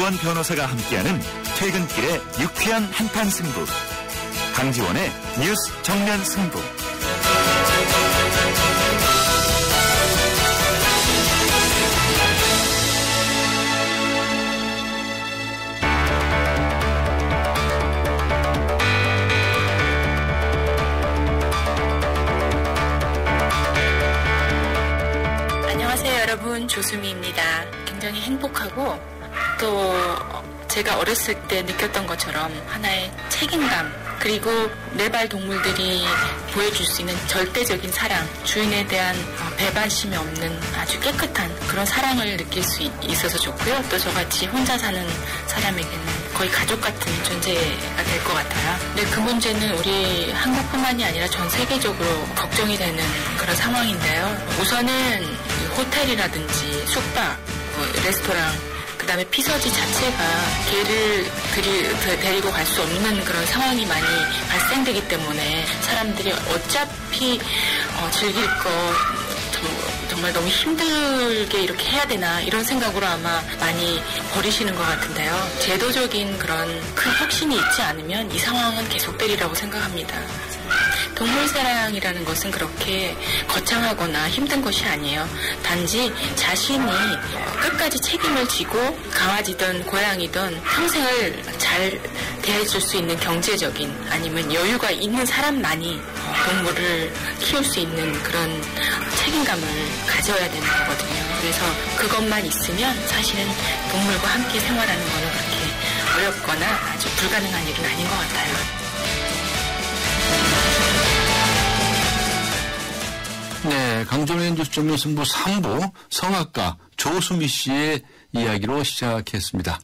강지원 변호사가 함께하는 퇴근길의 유쾌한 한판 승부. 강지원의 뉴스 정면 승부. 안녕하세요, 여러분. 조수미입니다. 굉장히 행복하고 또 제가 어렸을 때 느꼈던 것처럼 하나의 책임감, 그리고 매발 동물들이 보여줄 수 있는 절대적인 사랑, 주인에 대한 배반심이 없는 아주 깨끗한 그런 사랑을 느낄 수 있어서 좋고요. 또 저같이 혼자 사는 사람에게는 거의 가족 같은 존재가 될 것 같아요. 근데 그 문제는 우리 한국뿐만이 아니라 전 세계적으로 걱정이 되는 그런 상황인데요. 우선은 호텔이라든지 숙박, 레스토랑, 그 다음에 피서지 자체가 개를 데리고 갈 수 없는 그런 상황이 많이 발생되기 때문에 사람들이 어차피 즐길 거 정말 너무 힘들게 이렇게 해야 되나 이런 생각으로 아마 많이 버리시는 것 같은데요. 제도적인 그런 큰 혁신이 있지 않으면 이 상황은 계속되리라고 생각합니다. 동물사랑이라는 것은 그렇게 거창하거나 힘든 것이 아니에요. 단지 자신이 끝까지 책임을 지고 강아지든 고양이든 평생을 잘 대해줄 수 있는 경제적인 아니면 여유가 있는 사람만이 동물을 키울 수 있는 그런 책임감을 가져야 되는 거거든요. 그래서 그것만 있으면 사실은 동물과 함께 생활하는 거는 그렇게 어렵거나 아주 불가능한 일은 아닌 것 같아요. 네, 강정의 뉴스 정면 승부 3부 성악가 조수미 씨의 이야기로 시작했습니다.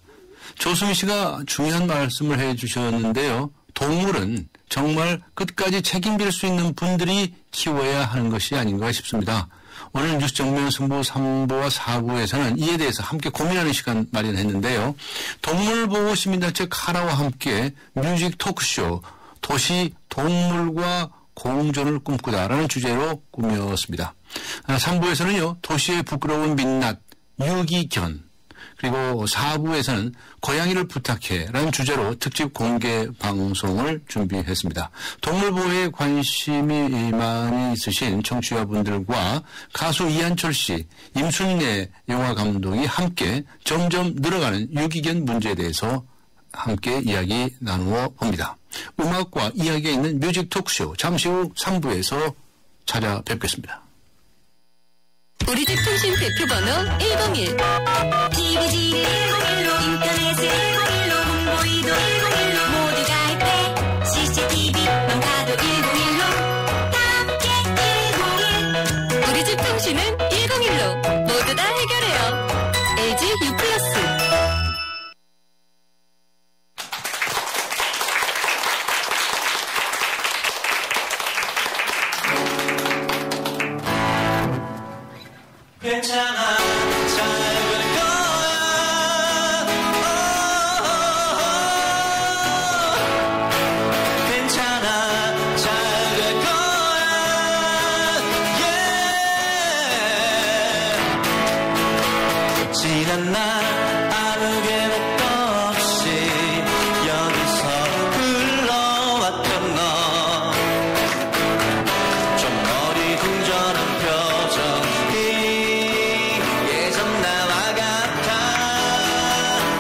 조수미 씨가 중요한 말씀을 해 주셨는데요. 동물은 정말 끝까지 책임질 수 있는 분들이 키워야 하는 것이 아닌가 싶습니다. 오늘 뉴스 정면 승부 3부와 4부에서는 이에 대해서 함께 고민하는 시간 마련했는데요. 동물보호 시민단체 카라와 함께 뮤직 토크쇼 도시 동물과 공존을 꿈꾸다라는 주제로 꾸몄습니다. 3부에서는요. 도시의 부끄러운 민낯 유기견, 그리고 4부에서는 고양이를 부탁해라는 주제로 특집 공개 방송을 준비했습니다. 동물보호에 관심이 많이 있으신 청취자분들과 가수 이한철 씨, 임순례 영화 감독이 함께 점점 늘어가는 유기견 문제에 대해서 함께 이야기 나누어 봅니다. 음악과 이야기가 있는 뮤직 토크쇼 잠시 후 3부에서 찾아뵙겠습니다. 우리 집 통신 대표번호 101 TV지를 101로 인터넷을 101로 홍보이도 101로 모두 가입해 CCTV만 가도 101로 함께 101 우리 집 통신은 101로 모두 다 해결해요. LG U+. 괜찮아, 잘 될 거야. 괜찮아, 잘 될 거야. yeah. 지난 날 아무 계획도 없이 여기서 흘러왔던 너, 좀 어리둥절한 표정이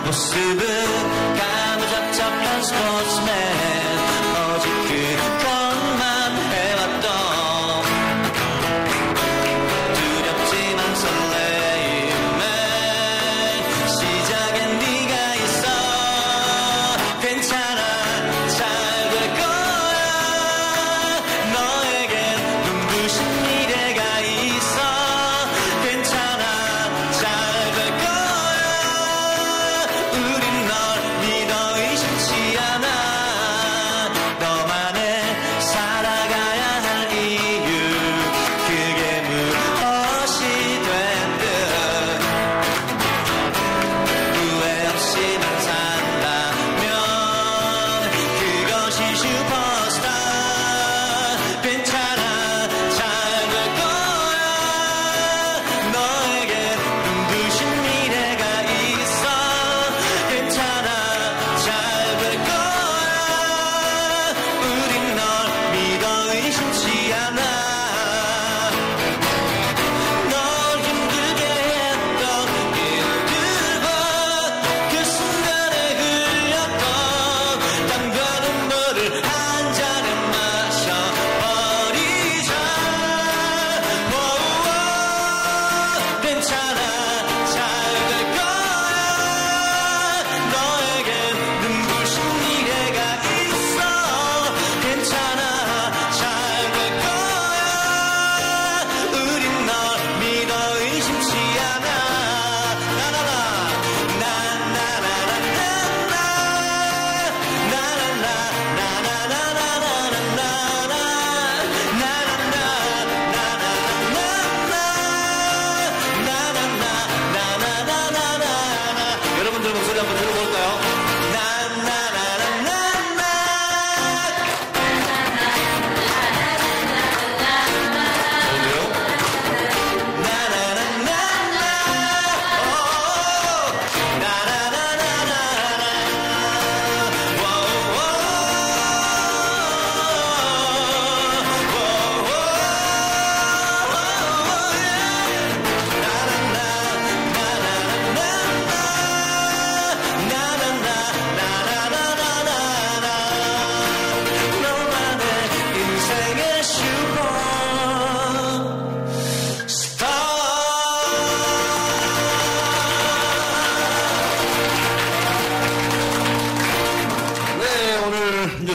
모습은 가무잡잡한 스포츠맨, 오직 그것만 해왔던 두렵지만 설레임에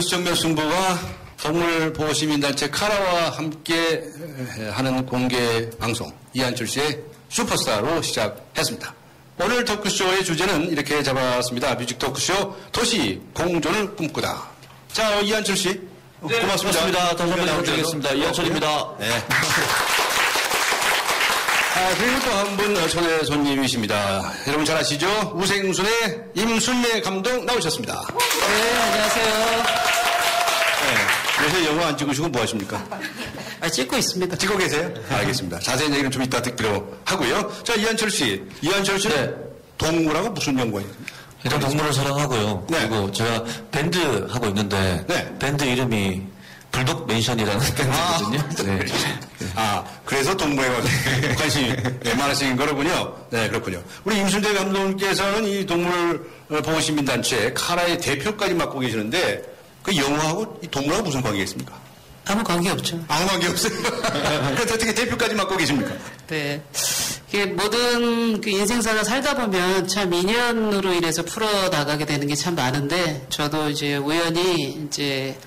뉴스정면 승부가 동물보호시민단체 카라와 함께 하는 공개 방송 이한철 씨의 슈퍼스타로 시작했습니다. 오늘 토크쇼의 주제는 이렇게 잡았습니다. 뮤직 토크쇼 도시 공존을 꿈꾸다. 자, 이한철 씨. 네, 고맙습니다. 다시 한번 부탁드리겠습니다. 이한철입니다. 네. 그리고 또 한 분 초대 손님이십니다. 여러분 잘 아시죠? 우생순의 임순례 감독 나오셨습니다. 네, 안녕하세요. 네, 요새 영화 안 찍으시고 뭐 하십니까? 찍고 있습니다. 찍고 계세요? 알겠습니다. 자세한 얘기는 좀 이따 듣기로 하고요. 자, 이한철 씨. 이한철 씨는 네. 동물하고 무슨 연관이 있습니까? 일단 동물을 사랑하고요. 네. 그리고 제가 밴드 하고 있는데 네. 밴드 이름이 불독 맨션이라는 밴드거든요. 네. 그래서 동물에 관심이 많으신 거로군요. 네, 그렇군요. 우리 임순대 감독님께서는 이 동물보호시민단체 카라의 대표까지 맡고 계시는데 그 영화하고 이 동물하고 무슨 관계가 있습니까? 아무 관계 없죠. 아무 관계 없어요. 그래서 어떻게 대표까지 맡고 계십니까? 네. 이게 모든 그 인생사가 살다 보면 참 인연으로 인해서 풀어나가게 되는 게 참 많은데 저도 이제 우연히 이제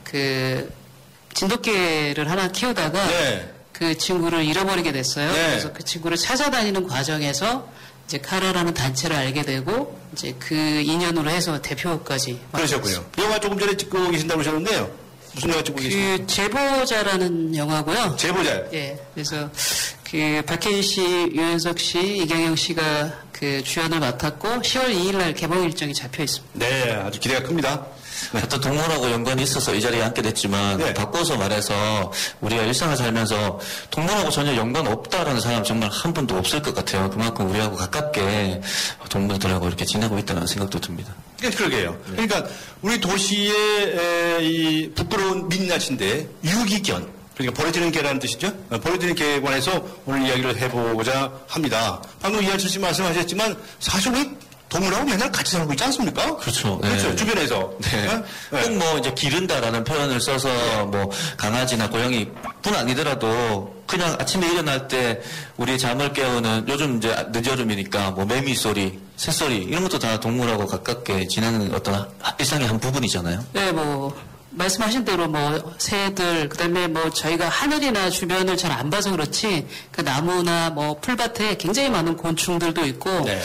그 진돗개를 하나 키우다가 네. 그 친구를 잃어버리게 됐어요. 네. 그래서 그 친구를 찾아다니는 과정에서 이제 카라라는 단체를 알게 되고 이제 그 인연으로 해서 대표까지 그러셨군요. 영화 조금 전에 찍고 계신다고 하셨는데요. 무슨 영화 찍고 계십니까? 그 제보자라는 영화고요. 제보자요? 예. 그래서 그 박혜인 씨, 유현석 씨, 이경영 씨가 그 주연을 맡았고 10월 2일 날 개봉 일정이 잡혀 있습니다. 네, 아주 기대가 큽니다. 하여튼 동물하고 연관이 있어서 이 자리에 앉게 됐지만 네. 바꿔서 말해서 우리가 일상을 살면서 동물하고 전혀 연관 없다라는 사람 정말 한 분도 없을 것 같아요. 그만큼 우리하고 가깝게 동물들하고 이렇게 지내고 있다는 생각도 듭니다. 그러게요. 그러니까 우리 도시의 이 부끄러운 민낯인데 유기견, 그러니까 버려지는 개라는 뜻이죠. 버려지는 개에 관해서 오늘 이야기를 해보고자 합니다. 방금 이한철 씨 말씀하셨지만 사실 우리 동물하고 맨날 같이 살고 있지 않습니까? 그렇죠. 그렇죠. 네. 주변에서. 네. 꼭 뭐 이제 기른다라는 표현을 써서 뭐 강아지나 고양이뿐 아니더라도 그냥 아침에 일어날 때 우리 잠을 깨우는 요즘 이제 늦여름이니까 뭐 매미 소리, 새소리 이런 것도 다 동물하고 가깝게 지내는 어떤 일상의 한 부분이잖아요. 네, 뭐 말씀하신 대로 뭐 새들 그다음에 뭐 저희가 하늘이나 주변을 잘 안 봐서 그렇지 그 나무나 뭐 풀밭에 굉장히 많은 곤충들도 있고 네.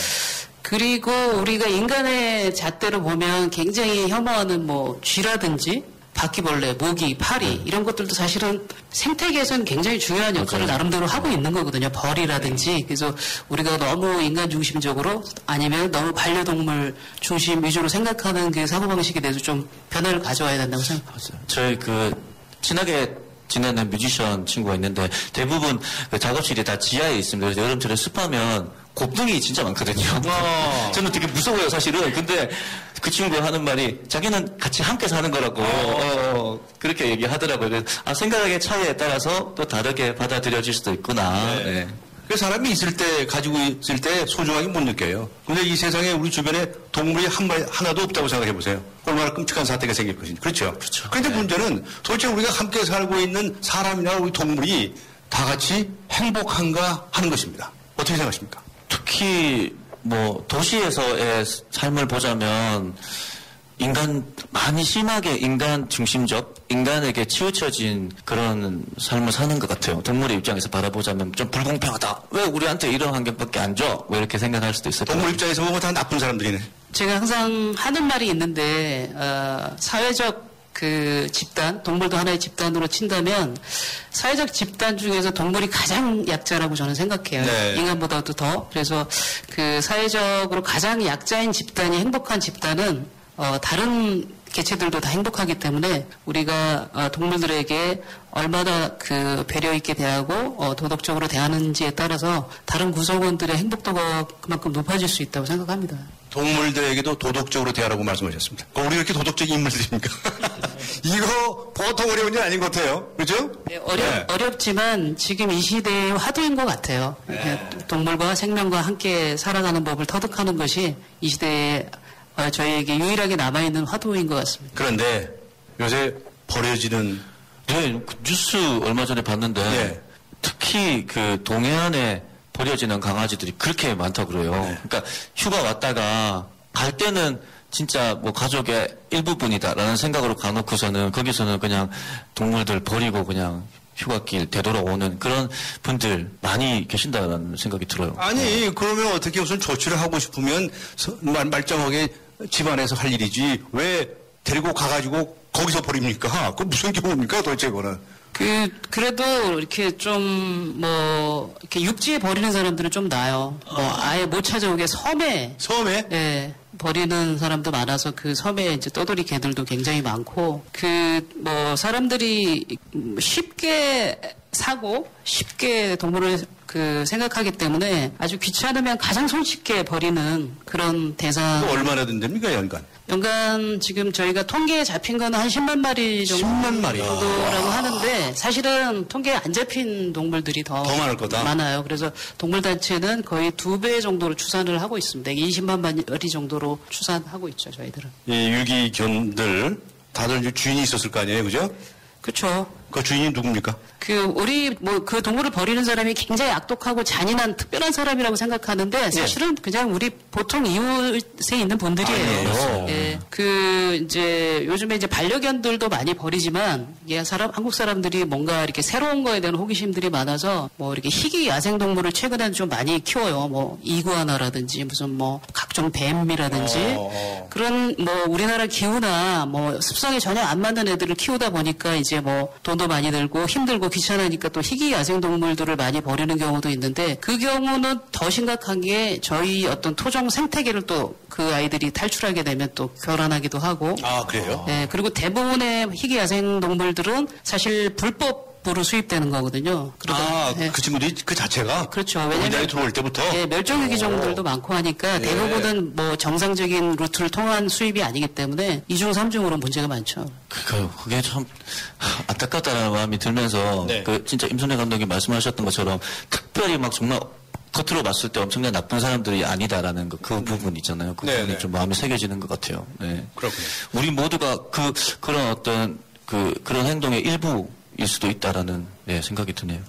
그리고 우리가 인간의 잣대로 보면 굉장히 혐오하는 뭐 쥐라든지 바퀴벌레, 모기, 파리 이런 것들도 사실은 생태계에서는 굉장히 중요한 역할을 나름대로 하고 있는 거거든요. 벌이라든지. 그래서 우리가 너무 인간 중심적으로 아니면 너무 반려동물 중심 위주로 생각하는 그 사고방식에 대해서 좀 변화를 가져와야 된다고 생각합니다. 저희 그 친하게 지내는 뮤지션 친구가 있는데 대부분 그 작업실이 다 지하에 있습니다. 그래서 여름철에 습하면 곱등이 진짜 많거든요. 저는 되게 무서워요, 사실은. 근데 그 친구가 하는 말이 자기는 같이 함께 사는 거라고 그렇게 얘기하더라고요. 그래서 생각의 차이에 따라서 또 다르게 받아들여질 수도 있구나. 네. 네. 그 사람이 있을 때, 가지고 있을 때 소중하게 못 느껴요. 근데 이 세상에 우리 주변에 동물이 한 마리, 하나도 없다고 생각해 보세요. 얼마나 끔찍한 사태가 생길 것인지. 그렇죠? 그렇죠. 그런데 문제는 도대체 우리가 함께 살고 있는 사람이나 우리 동물이 다 같이 행복한가 하는 것입니다. 어떻게 생각하십니까? 특히 뭐 도시에서의 삶을 보자면 많이 심하게 인간 중심적, 인간에게 치우쳐진 그런 삶을 사는 것 같아요. 동물의 입장에서 바라보자면 좀 불공평하다. 왜 우리한테 이런 환경밖에 안 줘? 왜 이렇게 생각할 수도 있을 것 동물 같아요. 입장에서 보면 다 나쁜 사람들이네. 제가 항상 하는 말이 있는데 사회적 그 집단, 동물도 하나의 집단으로 친다면 사회적 집단 중에서 동물이 가장 약자라고 저는 생각해요. 네. 인간보다도 더. 그래서 그 사회적으로 가장 약자인 집단이 행복한 집단은 다른 개체들도 다 행복하기 때문에 우리가 동물들에게 얼마나 그 배려 있게 대하고 도덕적으로 대하는지에 따라서 다른 구성원들의 행복도가 그만큼 높아질 수 있다고 생각합니다. 동물들에게도 도덕적으로 대하라고 말씀하셨습니다. 우리 이렇게 도덕적인 인물들입니까? 이거 보통 어려운 일 아닌 것 같아요. 그렇죠? 네, 어렵지만 지금 이 시대의 화두인 것 같아요. 동물과 생명과 함께 살아가는 법을 터득하는 것이 이 시대에 저희에게 유일하게 남아있는 화두인 것 같습니다. 그런데 요새 버려지는 네, 그 뉴스 얼마 전에 봤는데 네. 특히 그 동해안에 버려지는 강아지들이 그렇게 많다고 그래요. 네. 그러니까 휴가 왔다가 갈 때는 진짜 뭐 가족의 일부분이다라는 생각으로 가놓고서는 거기서는 그냥 동물들 버리고 그냥 휴가길 되돌아오는 그런 분들 많이 계신다라는 생각이 들어요. 아니 그러면 어떻게 무슨 조치를 하고 싶으면 말짱하게 집안에서 할 일이지 왜 데리고 가가지고 거기서 버립니까? 그 무슨 경우입니까 도대체 그거는? 그래도 이렇게 좀, 이렇게 육지에 버리는 사람들은 좀 나아요. 아예 못 찾아오게 섬에? 예, 버리는 사람도 많아서 그 섬에 이제 떠돌이 개들도 굉장히 많고, 사람들이 쉽게 사고, 쉽게 동물을 생각하기 때문에 아주 귀찮으면 가장 손쉽게 버리는 그런 대상. 얼마나 든답니까, 연간? 연간 지금 저희가 통계에 잡힌 거는 한 10만 마리 정도. 10만 마리 정도라고 하는데 사실은 통계에 안 잡힌 동물들이 더 많을 거다. 많아요. 그래서 동물단체는 거의 2배 정도로 추산을 하고 있습니다. 20만 마리 정도로 추산하고 있죠, 저희들은. 이 유기견들 다들 이제 주인이 있었을 거 아니에요, 그죠? 그렇죠. 그 주인이 누굽니까? 그 동물을 버리는 사람이 굉장히 악독하고 잔인한 특별한 사람이라고 생각하는데 사실은 그냥 우리 보통 이웃에 있는 분들이에요. 예. 이제 요즘에 이제 반려견들도 많이 버리지만 이게 한국 사람들이 뭔가 이렇게 새로운 거에 대한 호기심들이 많아서 이렇게 희귀 야생 동물을 최근에는 좀 많이 키워요. 이구아나라든지 무슨 각종 뱀이라든지 그런 우리나라 기후나 습성에 전혀 안 맞는 애들을 키우다 보니까 이제 돈도 많이 들고 힘들고 귀찮으니까 또 희귀 야생동물들을 많이 버리는 경우도 있는데 그 경우는 더 심각한 게 저희 어떤 토종 생태계를 또 그 아이들이 탈출하게 되면 또 교란하기도 하고. 아, 그래요? 네, 그리고 대부분의 희귀 야생동물들은 사실 불법으로 수입되는 거거든요. 그 친구들이 그 자체가? 그렇죠. 우리나라에 들어올 때부터? 네, 멸종위기종들도 많고 하니까 대부분은 정상적인 루트를 통한 수입이 아니기 때문에 2중, 3중으로 문제가 많죠. 그게 참 안타깝다는 마음이 들면서 진짜 임선혜 감독이 말씀하셨던 것처럼 특별히 정말 겉으로 봤을 때 엄청나게 나쁜 사람들이 아니다라는 그 부분 있잖아요. 그 부분이 좀 마음에 새겨지는 것 같아요. 네. 그렇군요. 우리 모두가 그런 어떤 그런 행동의 일부일 수도 있다라는 생각이 드네요.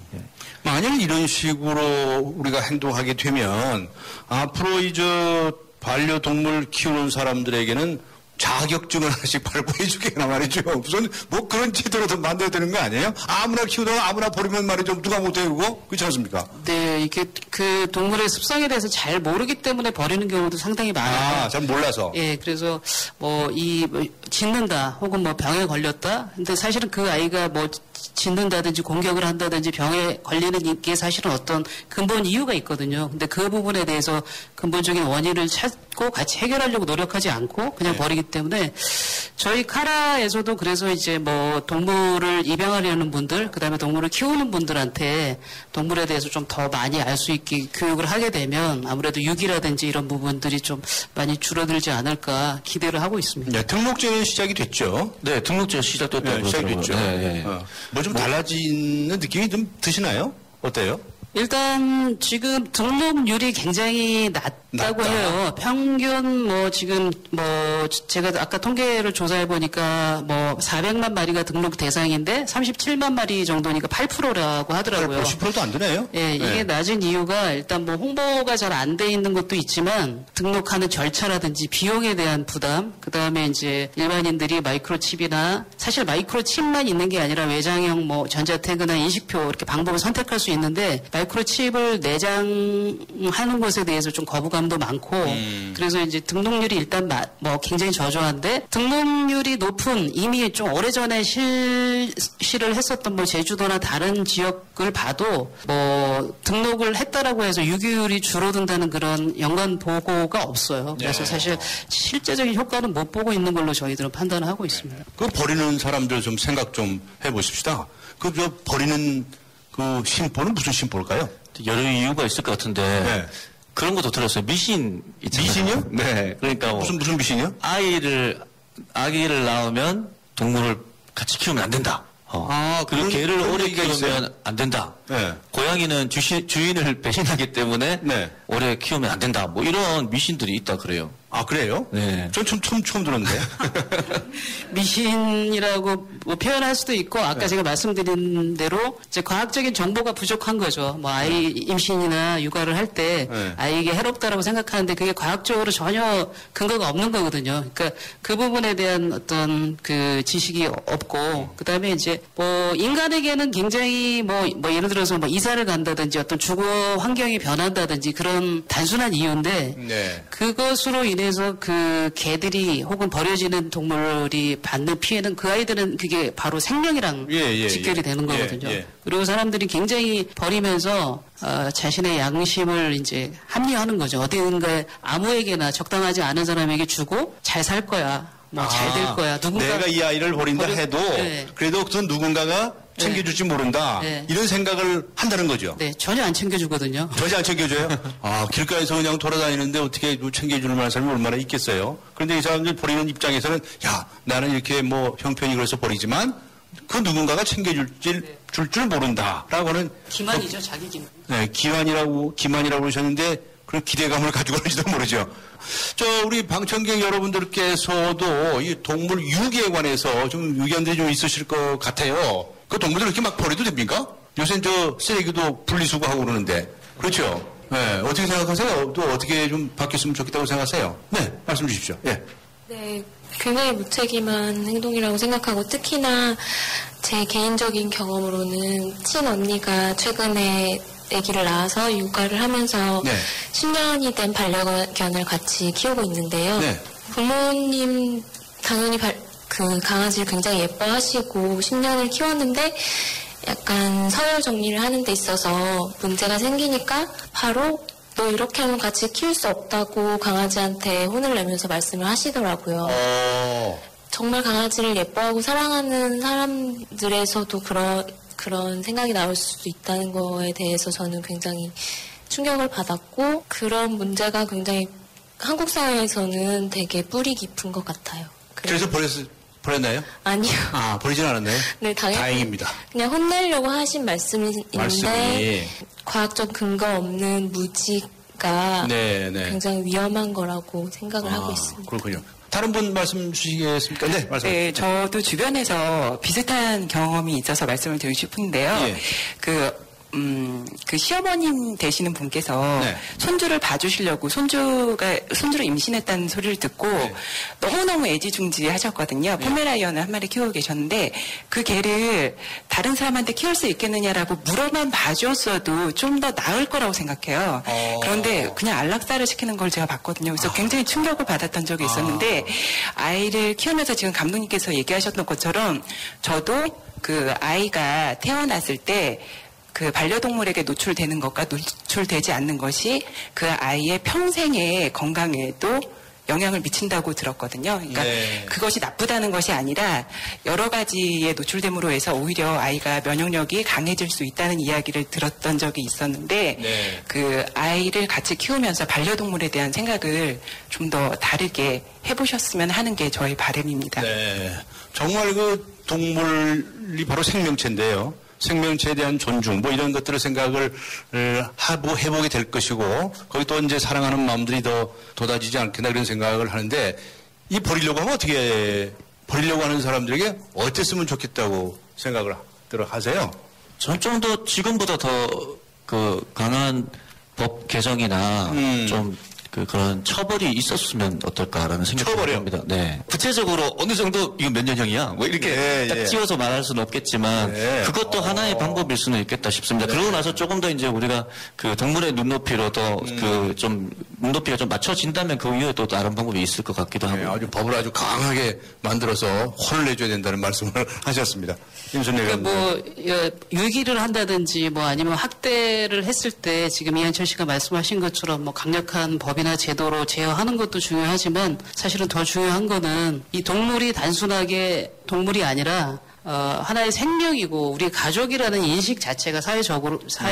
만약 이런 식으로 우리가 행동하게 되면 앞으로 반려동물 키우는 사람들에게는 자격증을 하나씩 발부해 주게나 말이죠. 무슨 그런 제도로 만들어야 되는 거 아니에요? 아무나 키우다가 아무나 버리면 말이죠. 누가 못해 그거? 그렇지 않습니까? 네, 이게 그 동물의 습성에 대해서 잘 모르기 때문에 버리는 경우도 상당히 많아요. 잘 몰라서. 예, 그래서 짖는다 혹은 병에 걸렸다. 근데 사실은 그 아이가 짖는다든지 공격을 한다든지 병에 걸리는 게 사실은 어떤 근본 이유가 있거든요. 근데 그 부분에 대해서 근본적인 원인을 찾고 같이 해결하려고 노력하지 않고 그냥 버리기 때문에 저희 카라에서도 그래서 이제 동물을 입양하려는 분들, 그다음에 동물을 키우는 분들한테 동물에 대해서 좀 더 많이 알 수 있게 교육을 하게 되면 아무래도 유기라든지 이런 부분들이 좀 많이 줄어들지 않을까 기대를 하고 있습니다. 네, 등록제는 시작이 됐죠? 네, 등록제 시작됐다고 시작됐죠. 좀 달라지는 느낌이 좀 드시나요? 어때요? 일단 지금 등록률이 굉장히 낮다고 해요. 평균 지금 제가 아까 통계를 조사해 보니까 400만 마리가 등록 대상인데 37만 마리 정도니까 8%라고 하더라고요. 10%도 안 되네요. 예, 이게 낮은 이유가 일단 홍보가 잘 안 돼 있는 것도 있지만 등록하는 절차라든지 비용에 대한 부담, 그다음에 이제 일반인들이 마이크로칩이나 사실 마이크로칩만 있는 게 아니라 외장형 전자태그나 인식표 이렇게 방법을 선택할 수 있는데 마이크로칩을 내장하는 것에 대해서 좀 거부감도 많고 그래서 이제 등록률이 일단 굉장히 저조한데 등록률이 높은 이미 좀 오래전에 실시를 했었던 제주도나 다른 지역을 봐도 등록을 했다라고 해서 유기율이 줄어든다는 그런 연관 보고가 없어요. 그래서 사실 실제적인 효과는 못 보고 있는 걸로 저희들은 판단을 하고 있습니다. 그 버리는 사람들 좀 생각 좀 해보십시다. 버리는 그 심보는 무슨 심보일까요? 여러 이유가 있을 것 같은데 그런 것도 들었어요. 미신 있잖아요. 미신이요? 네. 그러니까 무슨 미신이요? 아기를 낳으면 동물을 같이 키우면 안 된다. 그리고 개를 오래 키우면 안 된다. 고양이는 주인을 배신하기 때문에 오래 키우면 안 된다. 이런 미신들이 있다 그래요. 아, 그래요? 네. 전 처음 들었는데. 미신이라고 뭐 표현할 수도 있고 아까 네. 제가 말씀드린 대로 이제 과학적인 정보가 부족한 거죠. 뭐 아이 임신이나 육아를 할 때 네. 아이에게 해롭다라고 생각하는데 그게 과학적으로 전혀 근거가 없는 거거든요. 그러니까 그 부분에 대한 어떤 그 지식이 없고 그다음에 이제 뭐 인간에게는 굉장히 뭐 예를 들어서 뭐 이사를 간다든지 어떤 주거 환경이 변한다든지 그런 단순한 이유인데 네. 그것으로 인해서 그 개들이 혹은 버려지는 동물이 받는 피해는 그 아이들은 그게 바로 생명이랑 직결이 되는 거거든요. 그리고 사람들이 굉장히 버리면서 자신의 양심을 이제 합리화하는 거죠. 어딘가에 아무에게나 적당하지 않은 사람에게 주고 잘 살 거야. 뭐 잘 될 거야. 누군가 내가 이 아이를 버린다 해도 네. 그래도 그 누군가가 챙겨줄지 모른다. 네. 이런 생각을 한다는 거죠. 네, 전혀 안 챙겨주거든요. 전혀 안 챙겨줘요? 아, 길가에서 그냥 돌아다니는데 어떻게 챙겨주는 만한 사람이 얼마나 있겠어요? 그런데 이 사람들 버리는 입장에서는 야, 나는 이렇게 뭐 형편이 그래서 버리지만 그 누군가가 줄 줄 모른다. 라고는. 기만이죠, 자기 기만. 네, 기만이라고 그러셨는데 그런 기대감을 가지고 있는지도 모르죠. 우리 방청객 여러분들께서도 이 동물 유기에 관해서 좀 의견들이 좀 있으실 것 같아요. 그 동물들 이렇게 막 버려도 됩니까? 요새 쓰레기도 분리수거하고 그러는데. 그렇죠? 네, 어떻게 생각하세요? 또 어떻게 좀 바뀌었으면 좋겠다고 생각하세요? 네, 말씀 주십시오. 예. 네, 굉장히 무책임한 행동이라고 생각하고 특히나 제 개인적인 경험으로는 친언니가 최근에 아기를 낳아서 육아를 하면서 네. 10년이 된 반려견을 같이 키우고 있는데요. 네. 부모님 당연히 그 강아지를 굉장히 예뻐하시고 10년을 키웠는데 약간 서열 정리를 하는 데 있어서 문제가 생기니까 바로 너 이렇게 하면 같이 키울 수 없다고 강아지한테 혼을 내면서 말씀을 하시더라고요. 정말 강아지를 예뻐하고 사랑하는 사람들에서도 그런 생각이 나올 수도 있다는 거에 대해서 저는 굉장히 충격을 받았고 그런 문제가 굉장히 한국 사회에서는 되게 뿌리 깊은 것 같아요. 그래서 버렸나요? 아니요. 아, 버리진 않았나요? 네, 다행입니다. 그냥 혼내려고 하신 말씀인데 말씀이. 과학적 근거 없는 무지가 굉장히 위험한 거라고 생각을 하고 있습니다. 그렇군요. 다른 분 말씀 주시겠습니까? 네, 말씀. 네, 저도 주변에서 비슷한 경험이 있어서 말씀을 드리고 싶은데요. 예. 그 시어머님 되시는 분께서 네. 손주를 봐주시려고 손주를 임신했다는 소리를 듣고 너무너무 애지중지 하셨거든요. 포메라이언을 한 마리 키우고 계셨는데 그 개를 다른 사람한테 키울 수 있겠느냐라고 물어만 봐줬어도 좀 더 나을 거라고 생각해요. 그런데 그냥 안락사를 시키는 걸 제가 봤거든요. 그래서 굉장히 충격을 받았던 적이 있었는데 아이를 키우면서 지금 감독님께서 얘기하셨던 것처럼 저도 그 아이가 태어났을 때 그 반려동물에게 노출되는 것과 노출되지 않는 것이 그 아이의 평생의 건강에도 영향을 미친다고 들었거든요. 그러니까 그것이 나쁘다는 것이 아니라 여러 가지에 노출됨으로 해서 오히려 아이가 면역력이 강해질 수 있다는 이야기를 들었던 적이 있었는데 그 아이를 같이 키우면서 반려동물에 대한 생각을 좀 더 다르게 해보셨으면 하는 게 저의 바람입니다. 네, 정말 그 동물이 바로 생명체인데요. 생명체에 대한 존중, 뭐 이런 것들을 생각을 해보게 될 것이고, 거기 또 이제 사랑하는 마음들이 더 돋아지지 않겠나 이런 생각을 하는데, 이 버리려고 하면 버리려고 하는 사람들에게 어땠으면 좋겠다고 생각을 하세요? 전 좀 더 지금보다 더 강한 법 개정이나 그런 처벌이 있었으면 어떨까라는 생각이 듭니다. 네. 구체적으로 어느 정도 이거 몇 년형이야? 뭐 이렇게 딱 띄워서 말할 수는 없겠지만 그것도 하나의 방법일 수는 있겠다 싶습니다. 그러고 나서 조금 더 이제 우리가 그 동물의 눈높이로 더 눈높이가 좀 맞춰진다면 그 이후에 또 다른 방법이 있을 것 같기도 하고. 아주 법을 아주 강하게 만들어서 혼을 내줘야 된다는 말씀을 하셨습니다. 그러니까 뭐 유기를 한다든지 뭐 아니면 학대를 했을 때 지금 이한철 씨가 말씀하신 것처럼 뭐 강력한 법이나 제도로 제어하는 것도 중요하지만 사실은 더 중요한 거는 이 동물이 단순하게 동물이 아니라 하나의 생명이고 우리 가족이라는 인식 자체가 사회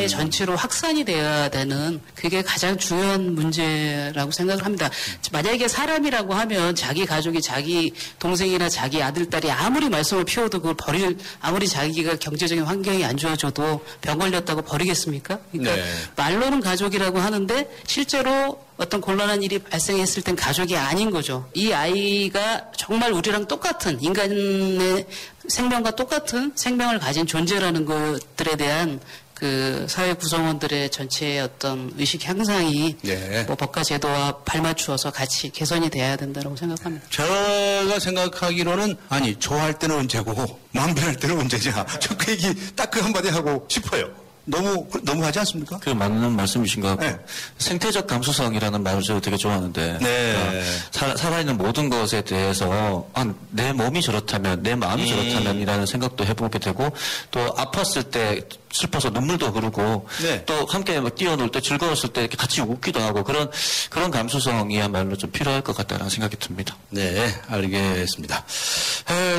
전체로 확산이 되어야 되는 그게 가장 중요한 문제라고 생각을 합니다. 만약에 사람이라고 하면 자기 가족이 자기 동생이나 자기 아들, 딸이 아무리 말썽을 피워도 그걸 아무리 자기가 경제적인 환경이 안 좋아져도 병 걸렸다고 버리겠습니까? 그러니까 말로는 가족이라고 하는데 실제로 어떤 곤란한 일이 발생했을 땐 가족이 아닌 거죠. 이 아이가 정말 우리랑 똑같은 인간의 생명과 똑같은 생명을 가진 존재라는 것들에 대한 그 사회 구성원들의 전체의 어떤 의식 향상이 네. 뭐 법과 제도와 발맞추어서 같이 개선이 돼야 된다고 생각합니다. 제가 생각하기로는 아니 좋아할 때는 언제고 마음 변할 때는 언제냐. 저 그 얘기 딱 그 한마디 하고 싶어요. 너무 하지 않습니까? 그 맞는 말씀이신 것 같고 네. 생태적 감수성이라는 말을 저도 되게 좋아하는데 네. 살아있는 모든 것에 대해서 내 몸이 저렇다면 내 마음이 저렇다면이라는 생각도 해보게 되고 또 아팠을 때 슬퍼서 눈물도 흐르고 네. 또 함께 막 뛰어놀 때 즐거웠을 때 이렇게 같이 웃기도 하고 그런 감수성이야말로 좀 필요할 것 같다는 생각이 듭니다. 네, 알겠습니다.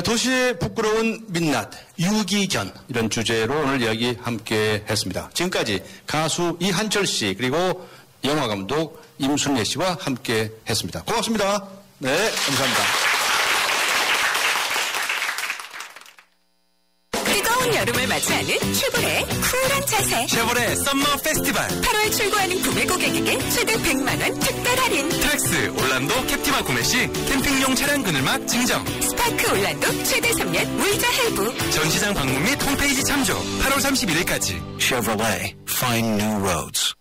도시의 부끄러운 민낯, 유기견 이런 주제로 오늘 이야기 함께 했습니다. 지금까지 가수 이한철 씨 그리고 영화감독 임순례 씨와 함께 했습니다. 고맙습니다. 네, 감사합니다. 뜨거운 여름을 맞이하는 쉐보레의 쿨한 자세. 쉐보레 썸머 페스티벌 8월 출고하는 구매 고객에게 최대 100만원 특별 할인. 트랙스 올란도 캡티바 구매 시 캠핑용 차량 그늘막 증정. 스파크 올란도 최대 3년 무이자 할부. 전시장 방문 및 홈페이지 참조 8월 31일까지. Chevrolet, find new roads.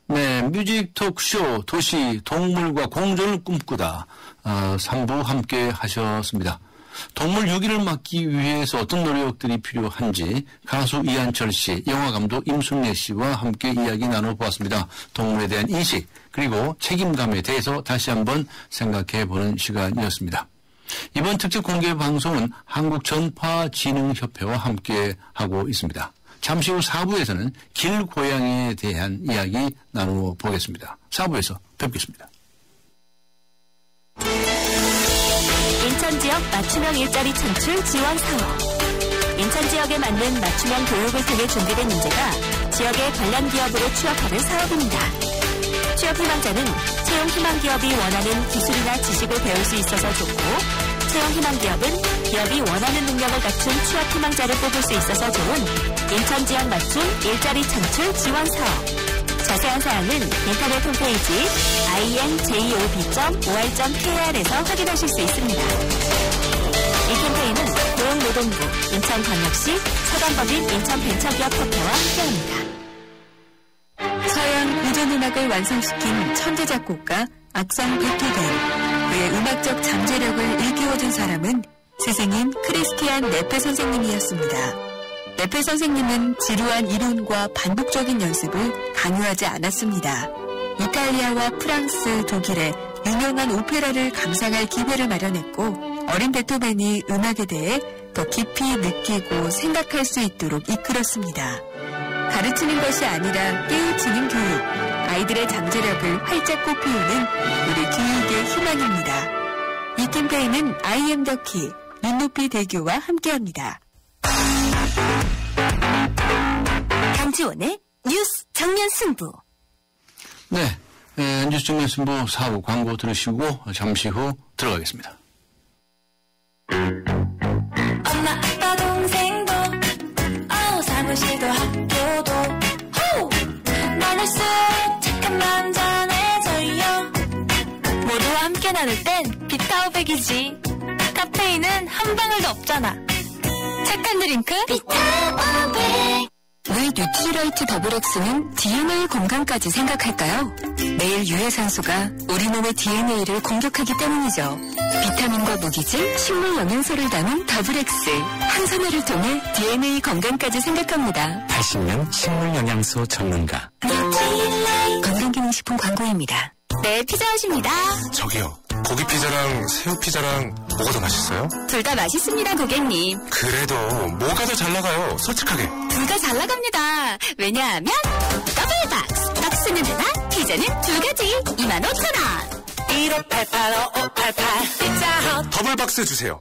네, 뮤직 토크쇼 도시 동물과 공존을 꿈꾸다 3부 함께 하셨습니다. 동물 유기를 막기 위해서 어떤 노력들이 필요한지 가수 이한철 씨, 영화감독 임순례 씨와 함께 이야기 나눠보았습니다. 동물에 대한 인식 그리고 책임감에 대해서 다시 한번 생각해보는 시간이었습니다. 이번 특집 공개 방송은 한국전파진흥협회와 함께 하고 있습니다. 잠시 후 4부에서는 길고양이에 대한 이야기 나눠보겠습니다. 4부에서 뵙겠습니다. 인천 지역 맞춤형 일자리 창출 지원 사업. 인천 지역에 맞는 맞춤형 교육을 통해 준비된 인재가 지역의 관련 기업으로 취업하는 사업입니다. 취업 희망자는 채용 희망 기업이 원하는 기술이나 지식을 배울 수 있어서 좋고, 채용 희망 기업은 기업이 원하는 능력을 갖춘 취업 희망자를 뽑을 수 있어서 좋은 인천 지역 맞춤 일자리 창출 지원 사업. 자세한 사항은 인터넷 홈페이지 injob.or.kr에서 확인하실 수 있습니다. 이 캠페인은 고용노동부, 인천광역시, 서강법인 인천벤처기업협회와 함께합니다. 서양 고전음악을 완성시킨 천재작곡가 악성 베토벤. 그의 음악적 잠재력을 일깨워준 사람은 스승인 크리스티안 네페 선생님이었습니다. 네페 선생님은 지루한 이론과 반복적인 연습을 강요하지 않았습니다. 이탈리아와 프랑스, 독일의 유명한 오페라를 감상할 기회를 마련했고, 어린 베토벤이 음악에 대해 더 깊이 느끼고 생각할 수 있도록 이끌었습니다. 가르치는 것이 아니라 깨우치는 교육, 아이들의 잠재력을 활짝 꽃피우는 우리 교육의 희망입니다. 이 캠페인은 I am the key, 눈높이 대교와 함께합니다. 강지원의 뉴스 정면 승부. 네, 뉴스 정면 승부 4부 광고 들으시고 잠시 후 들어가겠습니다. 엄마, 아빠, 동생도 사무실도 학교도 나눌 수 착한 남자네져요. 모두와 함께 나눌 땐 비타오백이지. 카페인은 한 방울도 없잖아. 착한 드링크 비타오백. 왜 뉴트리라이트 더블엑스는 DNA 건강까지 생각할까요? 매일 유해산소가 우리 몸의 DNA를 공격하기 때문이죠. 비타민과 무기질, 식물 영양소를 담은 더블엑스. 한 사례를 통해 DNA 건강까지 생각합니다. 80년 식물 영양소 전문가. 건강기능식품 광고입니다. 네, 피자헛입니다. 저기요, 고기 피자랑 새우 피자랑 뭐가 더 맛있어요? 둘 다 맛있습니다, 고객님. 그래도 뭐가 더 잘 나가요? 솔직하게. 둘 다 잘 나갑니다. 왜냐하면 더블박스. 박스는 하나, 피자는 두 가지. 25,000원. 1588-5588 피자헛. 더블박스 주세요.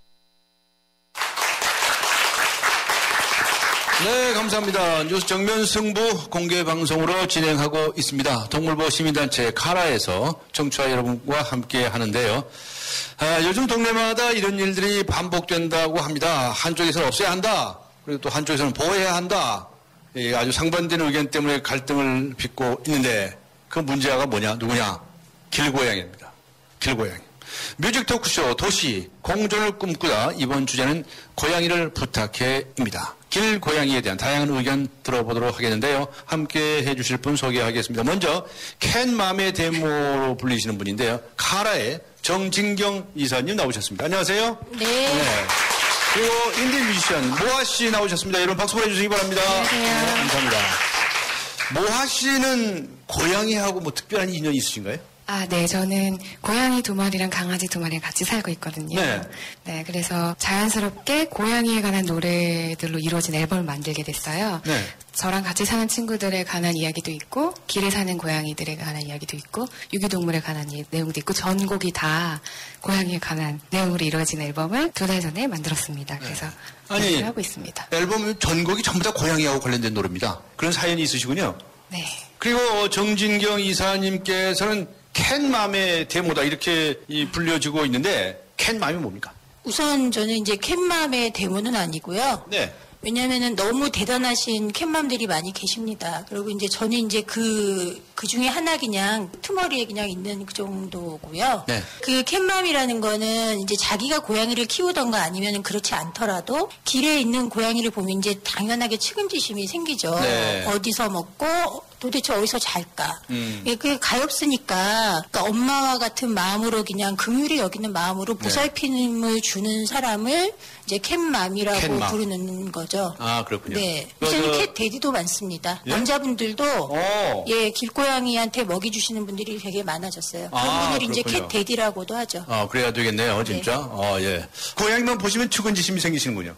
네, 감사합니다. 뉴스 정면 승부 공개 방송으로 진행하고 있습니다. 동물보호 시민단체 카라에서 청취자 여러분과 함께 하는데요. 요즘 동네마다 이런 일들이 반복된다고 합니다. 한쪽에서는 없애야 한다. 그리고 또 한쪽에서는 보호해야 한다. 아주 상반되는 의견 때문에 갈등을 빚고 있는데 그 문제가 뭐냐, 누구냐? 길고양이입니다. 길고양이. 뮤직 토크쇼 도시 공존을 꿈꾸다 이번 주제는 고양이를 부탁해입니다. 길고양이에 대한 다양한 의견 들어보도록 하겠는데요. 함께 해주실 분 소개하겠습니다. 먼저 캔맘의 데모로 불리시는 분인데요. 카라의 정진경 이사님 나오셨습니다. 안녕하세요. 네. 그리고 인디 뮤지션 모아 씨 나오셨습니다. 여러분 박수 보내주시기 바랍니다. 안녕하세요. 네, 감사합니다. 모아 씨는 고양이하고 뭐 특별한 인연이 있으신가요? 네, 저는 고양이 2마리랑 강아지 2마리랑 같이 살고 있거든요. 네. 그래서 자연스럽게 고양이에 관한 노래들로 이루어진 앨범을 만들게 됐어요. 네. 저랑 같이 사는 친구들에 관한 이야기도 있고, 길에 사는 고양이들에 관한 이야기도 있고, 유기동물에 관한 내용도 있고, 전곡이 다 고양이에 관한 내용으로 이루어진 앨범을 2달 전에 만들었습니다. 그래서 아니, 하고 있습니다. 앨범 전곡이 전부 다 고양이하고 관련된 노래입니다. 그런 사연이 있으시군요. 네. 그리고 정진경 이사님께서는 캔맘의 데모다 이렇게 불려지고 있는데 캔맘이 뭡니까? 우선 저는 이제 캔맘의 데모는 아니고요. 네. 왜냐면은 너무 대단하신 캔맘들이 많이 계십니다. 그리고 이제 저는 이제 그 중에 하나 그냥 트머리에 그냥 있는 그 정도고요. 네. 그 캔맘이라는 거는 이제 자기가 고양이를 키우던가 아니면은 그렇지 않더라도 길에 있는 고양이를 보면 이제 당연하게 측은지심이 생기죠. 네. 어디서 먹고 도대체 어디서 잘까? 그게 가엾으니까 그러니까 엄마와 같은 마음으로 그냥 긍휼히 여기는 마음으로 보살핌을 주는 사람을 이제 캔맘이라고 캔맘. 부르는 거죠. 아, 그렇군요. 네. 요새는 캣 데디도 많습니다. 예? 남자분들도 오. 예, 길고양이한테 먹이 주시는 분들이 되게 많아졌어요. 그런 아, 분들이 이제 그렇군요. 캣 데디라고도 하죠. 그래야 되겠네요, 진짜. 예. 고양이만 보시면 측은지심이 생기시는군요.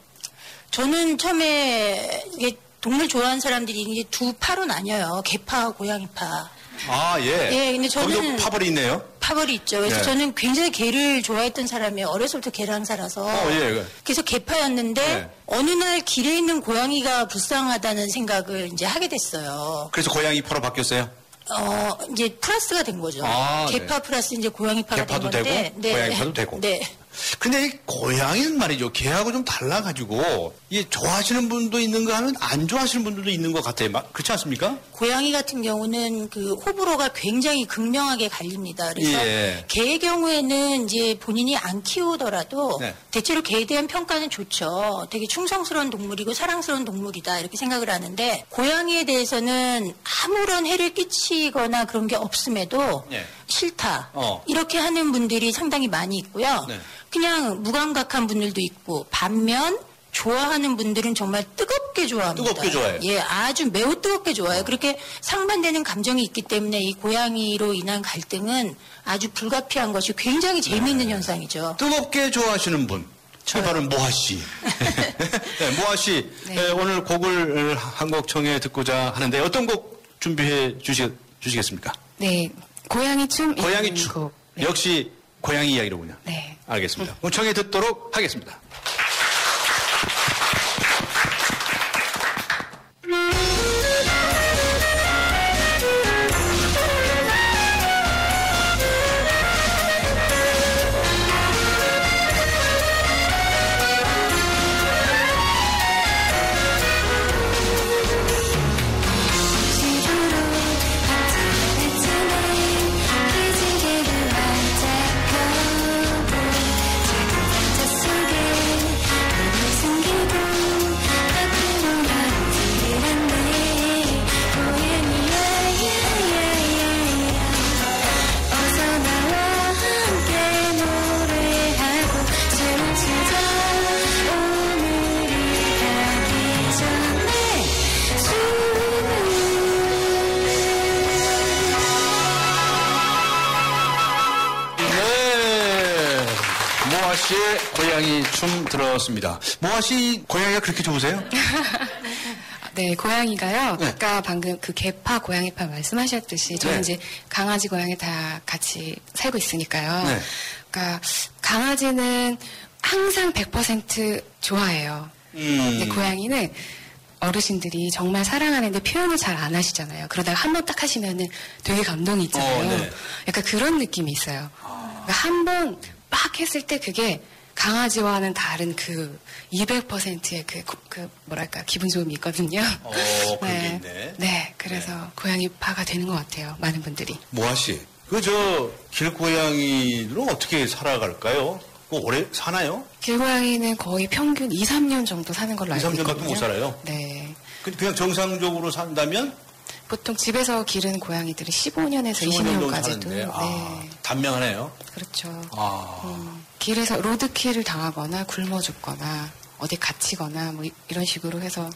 저는 처음에 이게 동물 좋아하는 사람들이 이제 두 파로 나뉘어요. 개파, 고양이파. 아, 예. 예, 근데 저는 거기도 파벌이 있네요. 파벌이 있죠. 그래서 예. 저는 굉장히 개를 좋아했던 사람이에요. 어렸을 때 개랑 살아서. 예. 그래서 개파였는데 예. 어느 날 길에 있는 고양이가 불쌍하다는 생각을 이제 하게 됐어요. 그래서 고양이 파로 바뀌었어요? 이제 플러스가 된 거죠. 아, 개파 네. 플러스 이제 고양이파가 개파도 된 건데. 되고, 고양이파도 되고. 네. 근데 이 고양이는 말이죠. 개하고 좀 달라가지고, 좋아하시는 분도 있는가 하면 안 좋아하시는 분들도 있는 것 같아요. 그렇지 않습니까? 고양이 같은 경우는 그 호불호가 굉장히 극명하게 갈립니다. 그래서 예. 개의 경우에는 이제 본인이 안 키우더라도 네. 대체로 개에 대한 평가는 좋죠. 되게 충성스러운 동물이고 사랑스러운 동물이다 이렇게 생각을 하는데 고양이에 대해서는 아무런 해를 끼치거나 그런 게 없음에도 네. 싫다. 이렇게 하는 분들이 상당히 많이 있고요. 네. 그냥 무감각한 분들도 있고 반면 좋아하는 분들은 정말 뜨겁게 좋아합니다. 뜨겁게 좋아해요. 예, 아주 매우 뜨겁게 좋아해요. 그렇게 상반되는 감정이 있기 때문에 이 고양이로 인한 갈등은 아주 불가피한 것이 굉장히 재미있는 현상이죠. 뜨겁게 좋아하시는 분. 바로 모아 씨. 네, 모아 씨. 네. 오늘 곡을 한 곡 청해 듣고자 하는데 어떤 곡 준비해 주시겠습니까? 네, 고양이 춤. 고양이 춤. 곡. 네. 역시 고양이 이야기로군요. 네. 알겠습니다. 그럼 청해 듣도록 하겠습니다. 모아 씨의 고양이 춤 들었습니다. 모아 씨 고양이가 그렇게 좋으세요? 네, 고양이가요. 네. 아까 방금 그 개파, 고양이파 말씀하셨듯이 저는 네. 이제 강아지, 고양이 다 같이 살고 있으니까요. 네. 그러니까 강아지는 항상 100% 좋아해요. 근데 고양이는 어르신들이 정말 사랑하는데 표현을 잘 안 하시잖아요. 그러다가 한 번 딱 하시면은 되게 감동이 있잖아요. 네. 약간 그런 느낌이 있어요. 그러니까 한 번 막 했을 때 그게 강아지와는 다른 그 200%의 그 뭐랄까 기분 좋음이 있거든요. 그런 게 있네. 네, 그래서 고양이파가 되는 것 같아요. 많은 분들이. 모아 씨, 길고양이들은 어떻게 살아갈까요? 오래 사나요? 길고양이는 거의 평균 2, 3년 정도 사는 걸로 알고 2, 3년밖에 있거든요. 못 살아요? 네. 그냥 정상적으로 산다면? 보통 집에서 기르는 고양이들이 15년에서 20년까지도. 네. 단명하네요. 그렇죠. 아. 길에서 로드킬을 당하거나 굶어 죽거나 어디 갇히거나 뭐 이런 식으로 해서.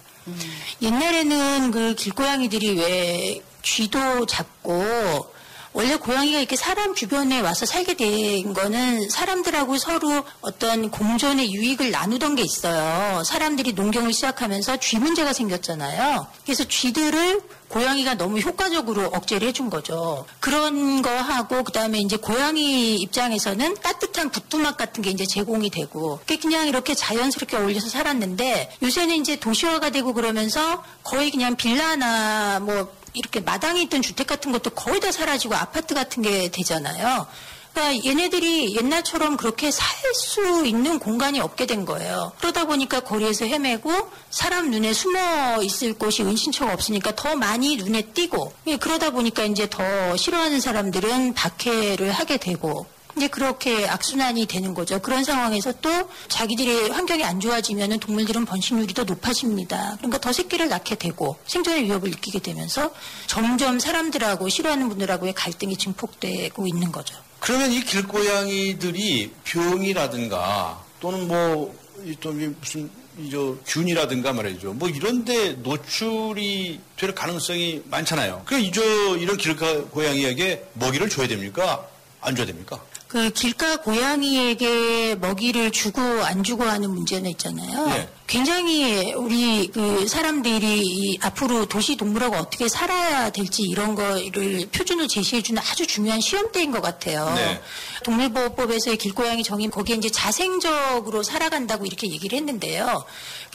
옛날에는 그 길고양이들이 왜 쥐도 잡고 원래 고양이가 이렇게 사람 주변에 와서 살게 된 거는 사람들하고 서로 어떤 공존의 유익을 나누던 게 있어요. 사람들이 농경을 시작하면서 쥐 문제가 생겼잖아요. 그래서 쥐들을 고양이가 너무 효과적으로 억제를 해준 거죠. 그런 거 하고 그다음에 이제 고양이 입장에서는 따뜻한 부뚜막 같은 게 이제 제공이 되고 그냥 이렇게 자연스럽게 어울려서 살았는데 요새는 이제 도시화가 되고 그러면서 거의 그냥 빌라나 뭐 이렇게 마당에 있던 주택 같은 것도 거의 다 사라지고 아파트 같은 게 되잖아요. 그러니까 얘네들이 옛날처럼 그렇게 살 수 있는 공간이 없게 된 거예요. 그러다 보니까 거리에서 헤매고 사람 눈에 숨어 있을 곳이 은신처가 없으니까 더 많이 눈에 띄고 그러다 보니까 이제 더 싫어하는 사람들은 박해를 하게 되고 이제 그렇게 악순환이 되는 거죠. 그런 상황에서 또 자기들의 환경이 안 좋아지면 동물들은 번식률이 더 높아집니다. 그러니까 더 새끼를 낳게 되고 생존의 위협을 느끼게 되면서 점점 사람들하고 싫어하는 분들하고의 갈등이 증폭되고 있는 거죠. 그러면 이 길고양이들이 병이라든가 또는 무슨 균이라든가 말이죠. 뭐 이런데 노출이 될 가능성이 많잖아요. 이런 길고양이에게 먹이를 줘야 됩니까? 안 줘야 됩니까? 그 길가 고양이에게 먹이를 주고 안 주고 하는 문제는 있잖아요. 네. 굉장히 우리 그 사람들이 앞으로 도시 동물하고 어떻게 살아야 될지 이런 거를 표준을 제시해주는 아주 중요한 시험대인 것 같아요. 네. 동물보호법에서의 길고양이 정의 거기에 이제 자생적으로 살아간다고 이렇게 얘기를 했는데요.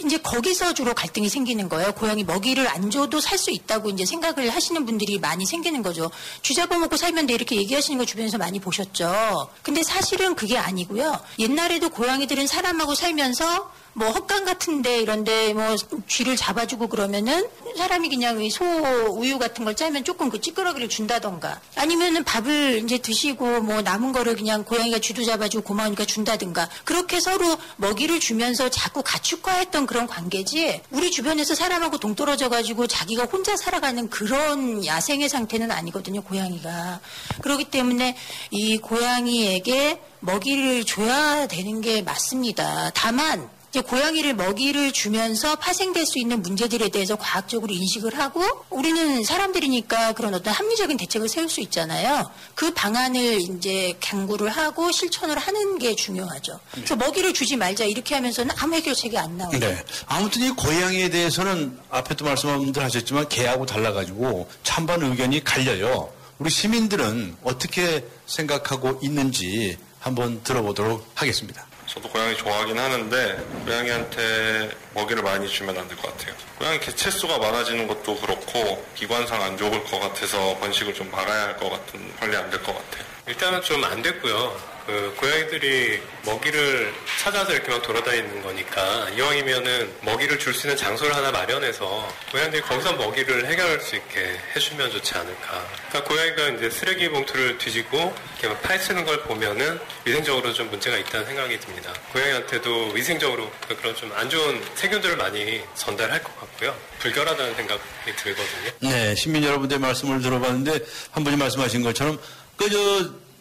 이제 거기서 주로 갈등이 생기는 거예요. 고양이 먹이를 안 줘도 살 수 있다고 이제 생각을 하시는 분들이 많이 생기는 거죠. 쥐 잡아먹고 살면 돼 이렇게 얘기하시는 거 주변에서 많이 보셨죠. 근데 사실은 그게 아니고요. 옛날에도 고양이들은 사람하고 살면서 뭐 헛간 같은데 이런데 뭐 쥐를 잡아주고 그러면은 사람이 그냥 소 우유 같은 걸 짜면 조금 그 찌끄러기를 준다던가 아니면은 밥을 이제 드시고 뭐 남은 거를 그냥 고양이가 쥐도 잡아주고 고마우니까 준다든가 그렇게 서로 먹이를 주면서 자꾸 가축화했던 그런 관계지 우리 주변에서 사람하고 동떨어져 가지고 자기가 혼자 살아가는 그런 야생의 상태는 아니거든요. 고양이가. 그렇기 때문에 이 고양이에게 먹이를 줘야 되는 게 맞습니다. 다만 이제 고양이를 먹이를 주면서 파생될 수 있는 문제들에 대해서 과학적으로 인식을 하고 우리는 사람들이니까 그런 어떤 합리적인 대책을 세울 수 있잖아요. 그 방안을 이제 강구를 하고 실천을 하는 게 중요하죠. 그래서 먹이를 주지 말자 이렇게 하면서는 아무 해결책이 안 나오죠. 네. 아무튼 이 고양이에 대해서는 앞에도 말씀들 하셨지만 개하고 달라가지고 찬반 의견이 갈려요. 우리 시민들은 어떻게 생각하고 있는지 한번 들어보도록 하겠습니다. 저도 고양이 좋아하긴 하는데 고양이한테 먹이를 많이 주면 안 될 것 같아요. 고양이 개체수가 많아지는 것도 그렇고 기관상 안 좋을 것 같아서 번식을 좀 막아야 할 것 같은 관리 안 될 것 같아요. 일단은 좀 안 됐고요. 고양이들이 먹이를 찾아서 이렇게 막 돌아다니는 거니까 이왕이면은 먹이를 줄 수 있는 장소를 하나 마련해서 고양이들이 거기서 먹이를 해결할 수 있게 해주면 좋지 않을까. 그러니까 고양이가 이제 쓰레기 봉투를 뒤지고 이렇게 막 파헤치는 걸 보면은 위생적으로 좀 문제가 있다는 생각이 듭니다. 고양이한테도 위생적으로 그런 좀 안 좋은 세균들을 많이 전달할 것 같고요. 불결하다는 생각이 들거든요. 네, 시민 여러분들의 말씀을 들어봤는데 한 분이 말씀하신 것처럼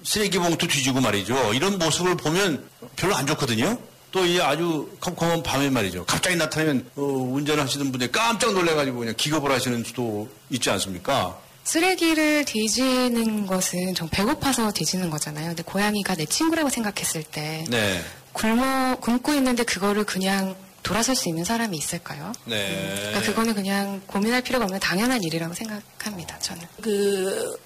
쓰레기 봉투 뒤지고 말이죠. 이런 모습을 보면 별로 안 좋거든요. 또 이 아주 컴컴한 밤에 말이죠. 갑자기 나타나면 운전하시던 분들이 깜짝 놀래가지고 그냥 기겁을 하시는 수도 있지 않습니까? 쓰레기를 뒤지는 것은 좀 배고파서 뒤지는 거잖아요. 근데 고양이가 내 친구라고 생각했을 때 네. 굶고 있는데 그거를 그냥 돌아설 수 있는 사람이 있을까요? 네. 그러니까 그거는 그냥 고민할 필요가 없는 당연한 일이라고 생각합니다. 저는.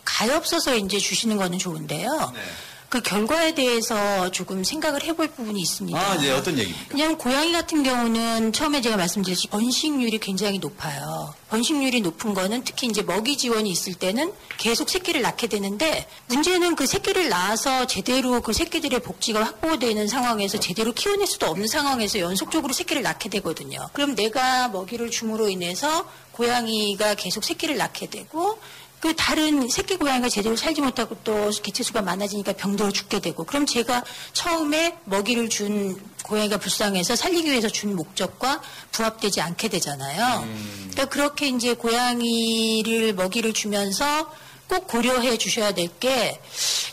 가엾어서 이제 주시는 거는 좋은데요. 네. 그 결과에 대해서 조금 생각을 해볼 부분이 있습니다. 아, 네. 어떤 얘기입니까? 그냥 고양이 같은 경우는 처음에 제가 말씀드렸듯이 번식률이 굉장히 높아요. 번식률이 높은 거는 특히 이제 먹이 지원이 있을 때는 계속 새끼를 낳게 되는데 문제는 그 새끼를 낳아서 제대로 그 새끼들의 복지가 확보되는 상황에서 제대로 키워낼 수도 없는 상황에서 연속적으로 새끼를 낳게 되거든요. 그럼 내가 먹이를 줌으로 인해서 고양이가 계속 새끼를 낳게 되고 그 다른 새끼 고양이가 제대로 살지 못하고 또 개체수가 많아지니까 병들어 죽게 되고 그럼 제가 처음에 먹이를 준 고양이가 불쌍해서 살리기 위해서 준 목적과 부합되지 않게 되잖아요. 그러니까 그렇게 이제 고양이를 먹이를 주면서 꼭 고려해 주셔야 될 게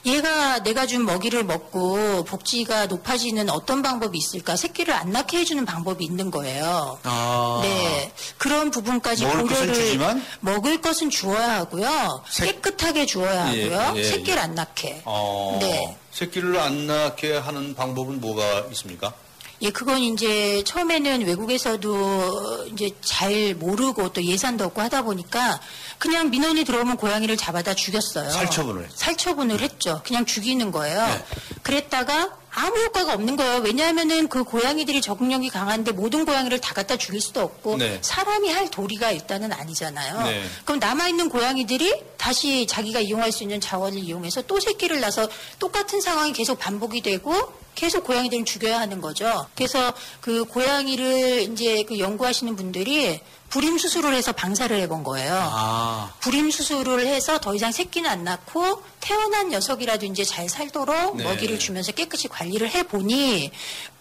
얘가 내가 준 먹이를 먹고 복지가 높아지는 어떤 방법이 있을까? 새끼를 안 낳게 해주는 방법이 있는 거예요. 네, 그런 부분까지 고려를 먹을 것은 주어야 하고요. 깨끗하게 주어야 하고요. 새끼를 안 낳게. 네. 새끼를 안 낳게 하는 방법은 뭐가 있습니까? 예, 그건 이제 처음에는 외국에서도 이제 잘 모르고 또 예산도 없고 하다 보니까 그냥 민원이 들어오면 고양이를 잡아다 죽였어요. 살처분을 했죠. 그냥 죽이는 거예요. 네. 그랬다가 아무 효과가 없는 거예요. 왜냐하면은 그 고양이들이 적응력이 강한데 모든 고양이를 다 갖다 죽일 수도 없고 네. 사람이 할 도리가 일단은 아니잖아요. 네. 그럼 남아있는 고양이들이 다시 자기가 이용할 수 있는 자원을 이용해서 또 새끼를 낳아서 똑같은 상황이 계속 반복이 되고 계속 고양이들은 죽여야 하는 거죠. 그래서 그 고양이를 이제 그 연구하시는 분들이 불임 수술을 해서 방사를 해본 거예요. 불임 수술을 해서 더 이상 새끼는 안 낳고 태어난 녀석이라도 이제 잘 살도록 먹이를 주면서 깨끗이 관리를 해보니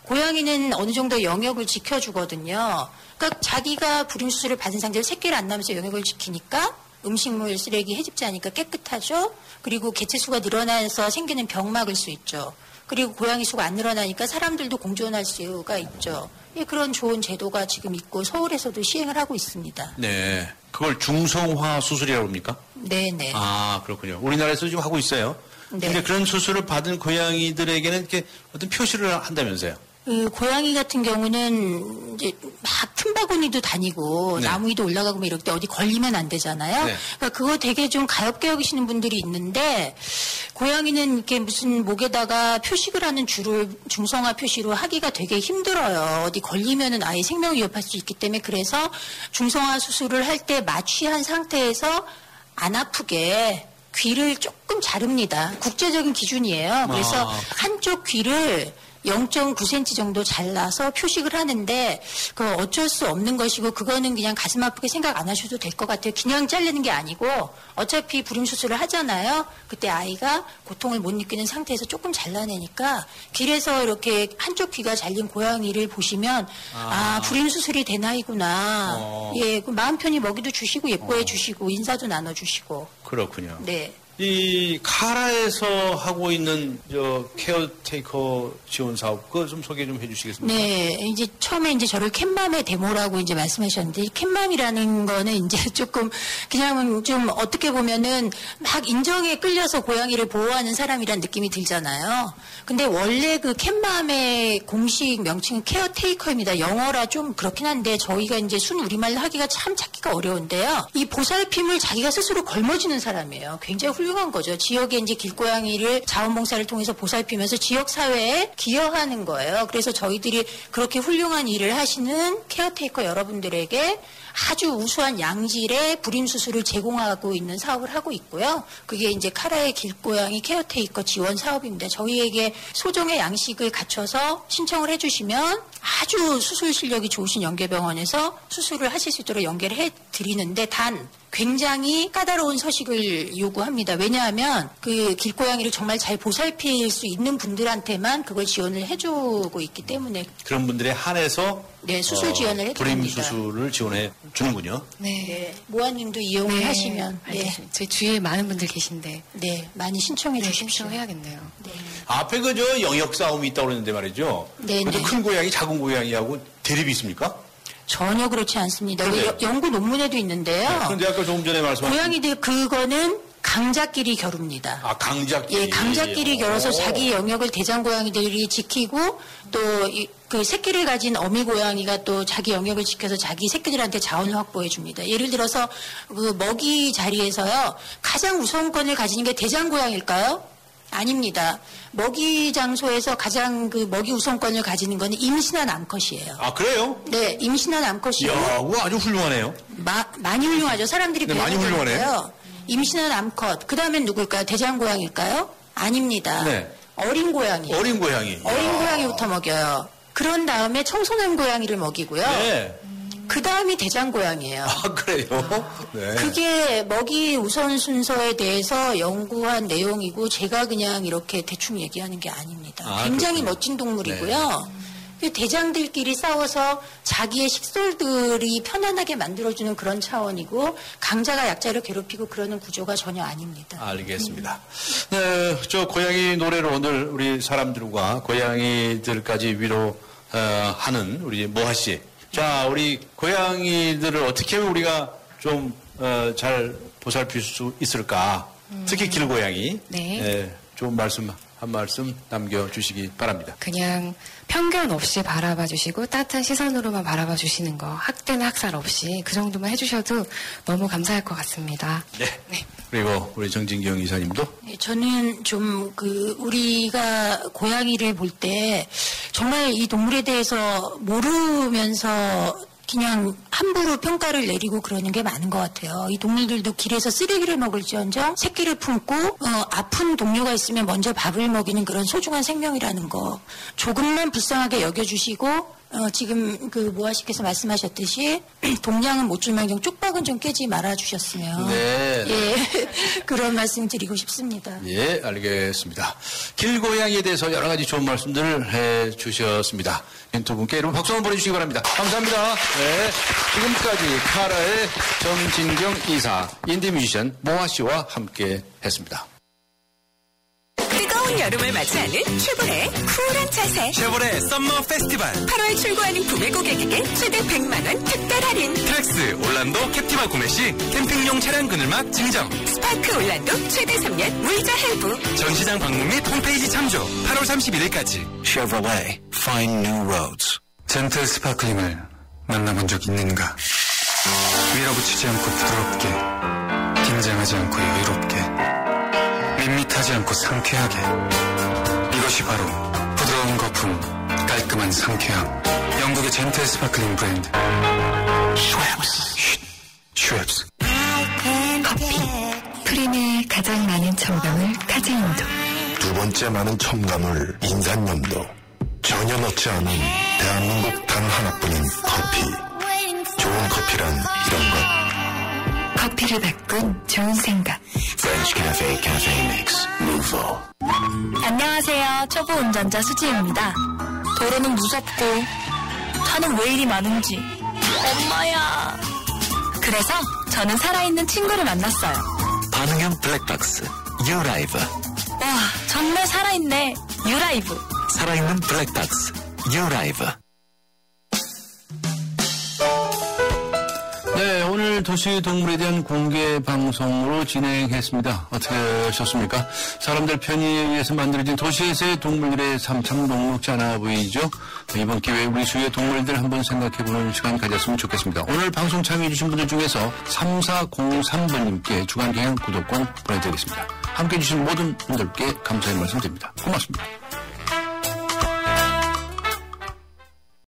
고양이는 어느 정도 영역을 지켜주거든요. 그러니까 자기가 불임 수술을 받은 상태로 새끼를 안 낳으면서 영역을 지키니까 음식물, 쓰레기, 해집자니까 깨끗하죠. 그리고 개체수가 늘어나서 생기는 병 막을 수 있죠. 그리고 고양이 수가 안 늘어나니까 사람들도 공존할 수가 있죠. 예, 그런 좋은 제도가 지금 있고 서울에서도 시행을 하고 있습니다. 네, 그걸 중성화 수술이라고 합니까? 네네. 아, 그렇군요. 우리나라에서 지금 하고 있어요. 네. 근데 그런 수술을 받은 고양이들에게는 이렇게 어떤 표시를 한다면서요? 그 고양이 같은 경우는 이제 막 틈바구니도 다니고 나무 위도 올라가고 이럴 때 어디 걸리면 안 되잖아요. 그러니까 그거 되게 좀 가엽게 여기시는 분들이 있는데 고양이는 이렇게 무슨 목에다가 표식을 하는 줄을 중성화 표시로 하기가 되게 힘들어요. 어디 걸리면은 아예 생명을 위협할 수 있기 때문에 그래서 중성화 수술을 할 때 마취한 상태에서 안 아프게 귀를 조금 자릅니다. 국제적인 기준이에요. 그래서 한쪽 귀를 0.9cm 정도 잘라서 표식을 하는데 그거 어쩔 수 없는 것이고 그거는 그냥 가슴 아프게 생각 안 하셔도 될 것 같아요. 그냥 자르는 게 아니고 어차피 불임 수술을 하잖아요. 그때 아이가 고통을 못 느끼는 상태에서 조금 잘라내니까 길에서 이렇게 한쪽 귀가 잘린 고양이를 보시면 불임 수술이 된 아이구나. 예, 그 마음 편히 먹이도 주시고 예뻐해 주시고 인사도 나눠주시고. 그렇군요. 네. 이 카라에서 하고 있는 저 케어테이커 지원 사업 그거 좀 소개 좀 해주시겠습니까? 네, 이제 처음에 이제 저를 캣맘의 데모라고 이제 말씀하셨는데 캣맘이라는 거는 이제 조금 그냥 좀 어떻게 보면은 막 인정에 끌려서 고양이를 보호하는 사람이란 느낌이 들잖아요. 근데 원래 그 캣맘의 공식 명칭은 케어테이커입니다. 영어라 좀 그렇긴 한데 저희가 이제 순 우리말로 하기가 참 찾기가 어려운데요. 이 보살핌을 자기가 스스로 걸머쥐는 사람이에요. 굉장히 훌륭한 거죠. 지역에 이제 길고양이를 자원봉사를 통해서 보살피면서 지역 사회에 기여하는 거예요. 그래서 저희들이 그렇게 훌륭한 일을 하시는 케어테이커 여러분들에게 아주 우수한 양질의 불임 수술을 제공하고 있는 사업을 하고 있고요. 그게 이제 카라의 길고양이 케어테이커 지원 사업입니다. 저희에게 소정의 양식을 갖춰서 신청을 해주시면 아주 수술 실력이 좋으신 연계병원에서 수술을 하실 수 있도록 연계를 해드리는데 단 굉장히 까다로운 서식을 요구합니다. 왜냐하면 그 길고양이를 정말 잘 보살필 수 있는 분들한테만 그걸 지원을 해주고 있기 때문에 그런 분들에 한해서 네, 수술 지원을 해드립니다. 불임 수술을 지원해 주는군요. 네. 모아님도 이용을 하시면 저희 주위에 많은 분들 계신데 네, 많이 신청해 주십시오. 신청해야겠네요. 네. 앞에 그저 영역 싸움이 있다고 그랬는데 말이죠. 네, 근데 네. 큰 고양이, 작은 고양이하고 대립이 있습니까? 전혀 그렇지 않습니다. 연구 논문에도 있는데요. 그런데 아까 조금 전에 말씀하신 고양이들 그거는 강자끼리 겨룹니다. 아, 강자끼리. 예, 강자끼리 겨뤄서 자기 영역을 대장 고양이들이 지키고 또 그 새끼를 가진 어미 고양이가 또 자기 영역을 지켜서 자기 새끼들한테 자원을 확보해 줍니다. 예를 들어서 그 먹이 자리에서요 가장 우선권을 가지는 게 대장 고양일까요? 아닙니다. 먹이 장소에서 가장 그 먹이 우선권을 가지는 건 임신한 암컷이에요. 아, 그래요? 네, 임신한 암컷이요. 이야, 그거 아주 훌륭하네요. 많이 훌륭하죠. 사람들이 많이 훌륭하네요. 임신한 암컷. 그 다음엔 누굴까요? 대장 고양일까요? 아닙니다. 네. 어린 고양이. 어린 고양이. 어린 고양이부터 먹여요. 그런 다음에 청소년 고양이를 먹이고요. 네. 그 다음이 대장고양이에요. 아, 그래요? 네. 그게 먹이 우선 순서에 대해서 연구한 내용이고 제가 그냥 이렇게 대충 얘기하는 게 아닙니다. 굉장히 그렇군요. 멋진 동물이고요. 네. 대장들끼리 싸워서 자기의 식솔들이 편안하게 만들어주는 그런 차원이고 강자가 약자를 괴롭히고 그러는 구조가 전혀 아닙니다. 알겠습니다. 네, 저 고양이 노래로 오늘 우리 사람들과 고양이들까지 위로하는 우리 모하 씨. 자, 우리 고양이들을 어떻게 하면 우리가 좀 잘 보살필 수 있을까? 특히 길고양이. 네. 좋은 말씀 한 말씀 남겨주시기 바랍니다. 그냥 편견 없이 바라봐 주시고 따뜻한 시선으로만 바라봐 주시는 거, 학대나 학살 없이 그 정도만 해주셔도 너무 감사할 것 같습니다. 네. 그리고 우리 정진경 이사님도? 네, 저는 좀 우리가 고양이를 볼 때 정말 이 동물에 대해서 모르면서 그냥 함부로 평가를 내리고 그러는 게 많은 것 같아요. 이 동물들도 길에서 쓰레기를 먹을지언정 새끼를 품고 아픈 동료가 있으면 먼저 밥을 먹이는 그런 소중한 생명이라는 거 조금만 불쌍하게 여겨주시고 지금 모아 씨께서 말씀하셨듯이 동냥은 못 줄망정 쪽박은 좀 깨지 말아주셨으면 네. 예, 그런 말씀 드리고 싶습니다. 예, 알겠습니다. 길고양이에 대해서 여러 가지 좋은 말씀들을 해주셨습니다. 두 분께 여러분 박수 한번 보내주시기 바랍니다. 감사합니다. 네, 지금까지 카라의 정진경 이사, 인디뮤지션 모아 씨와 함께 했습니다. 뜨거운 여름을 맞이하는 쉐보레의 쿨한 자세. 쉐보레 썸머 페스티벌. 8월 출고하는 구매 고객에게 최대 100만원 특별 할인. 트랙스 올란도 캡티바 구매 시 캠핑용 차량 그늘막 증정. 스파크 올란도 최대 3년 무이자 할부. 전시장 방문 및 홈페이지 참조. 8월 31일까지. Chevrolet, find new roads. 젠틀 스파클링을 만나본 적 있는가? 밀어붙이지 않고 부드럽게, 긴장하지 않고 여유롭게, 밋밋하지 않고 상쾌하게. 이것이 바로 부드러운 거품, 깔끔한 상쾌함. 영국의 젠틀 스파클링 브랜드 슈엡스. 커피. 프림의 가장 많은 첨가물 카제인도. 두 번째 많은 첨가물 인산염도. 전혀 넣지 않은 대한민국 단 하나뿐인 커피. 좋은 커피란 이런 것. 커피를 바꾼 좋은 생각. French Cafe Cafe Mix Nouveau. 안녕하세요. 초보 운전자 수지입니다. 도로는 무섭고 차는 왜 이리 많은지. 엄마야. 그래서 저는 살아있는 친구를 만났어요. 반응형 블랙박스 유라이브. 와, 정말 살아있네. 유라이브. 살아있는 블랙박스 유라이브. 네, 오늘 도시동물에 대한 공개 방송으로 진행했습니다. 어떻게 하셨습니까? 사람들 편의에 의해서 만들어진 도시에서의 동물들의 삶 참 녹록지 않아 보이죠? 이번 기회에 우리 주위의 동물들 한번 생각해보는 시간 가졌으면 좋겠습니다. 오늘 방송 참여해주신 분들 중에서 3403번님께 주간경향 구독권 보내드리겠습니다. 함께해주신 모든 분들께 감사의 말씀 드립니다. 고맙습니다.